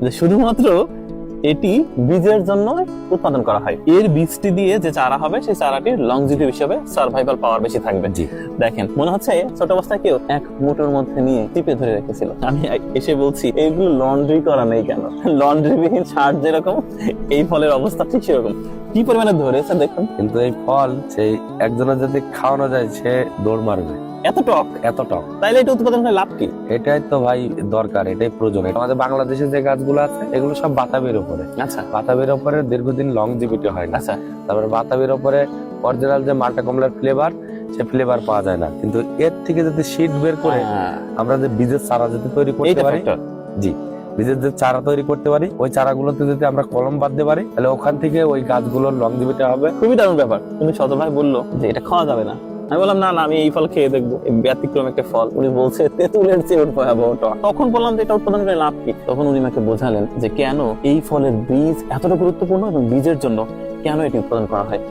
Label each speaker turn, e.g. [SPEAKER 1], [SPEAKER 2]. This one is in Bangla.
[SPEAKER 1] যে শুধুমাত্র এটি বীজের জন্য উৎপাদন করা হয়। এর বীজটি দিয়ে যে চারা হবে সেই চারাটির লংজিভিটি হিসেবে সার্ভাইভাল পাওয়ার বেশি থাকবে।
[SPEAKER 2] জি,
[SPEAKER 1] দেখেন মনে হচ্ছে ছোট অবস্থায় কেউ এক মুঠোর মধ্যে নিয়ে টিপে ধরে রেখেছিল। আমি এসে বলছি এইগুলো লন্ড্রি করা নেই কেন? লন্ড্রি বিহীন শার্ট যেরকম এই ফলের অবস্থা ঠিক সেরকম। কি পরিমাণে ধরেছে দেখুন।
[SPEAKER 2] কিন্তু এই ফল সেই একজনের যদি খাওয়ানো যায় সে দৌড় মারবে,
[SPEAKER 1] এত টক,
[SPEAKER 2] এত টক।
[SPEAKER 1] তাইলে এটা উৎপাদন করে লাভ কি?
[SPEAKER 2] এটাই তো ভাই দরকার, এটাই প্রয়োজন। আমাদের বাংলাদেশে যে গাছগুলো আছে এগুলো সব বাতাবির উপরে।
[SPEAKER 1] আচ্ছা
[SPEAKER 2] বাতাবির উপরে দীর্ঘদিন লংজিভিটি হয় না।
[SPEAKER 1] আচ্ছা,
[SPEAKER 2] তারপরে বাতাবির উপরে অরিজিনাল যে মাল্টা কমলার ফ্লেভার, সে ফ্লেভার পাওয়া যায় না। কিন্তু এর থেকে যদি সিড বের করে আমরা যে বীজের চারা যদি তৈরি করতে
[SPEAKER 1] এইটা
[SPEAKER 2] পারি,
[SPEAKER 1] factor।
[SPEAKER 2] জি, বীজের যে চারা তৈরি করতে পারি, ওই চারাগুলোতে যদি আমরা কলম বাঁধতে পারি, তাহলে ওখান থেকে ওই গাছগুলোর লংজিভিটি হবে।
[SPEAKER 1] খুবই দারুণ ব্যাপার। কিন্তু শত ভাই বললো যে এটা খাওয়া যাবে না। আমি বললাম না না, আমি এই ফল খেয়ে দেখবো, এই ব্যতিক্রম একটা ফল। উনি বলছে তেঁতুলের চেয়ে ওর ভয়াবহ টক। তখন বললাম যে এটা উৎপাদন করে লাভ কি? তখন উনি আমাকে বোঝালেন যে কেন এই ফলের বীজ এতটা গুরুত্বপূর্ণ এবং বীজের জন্য কেন এটি উৎপাদন করা হয়।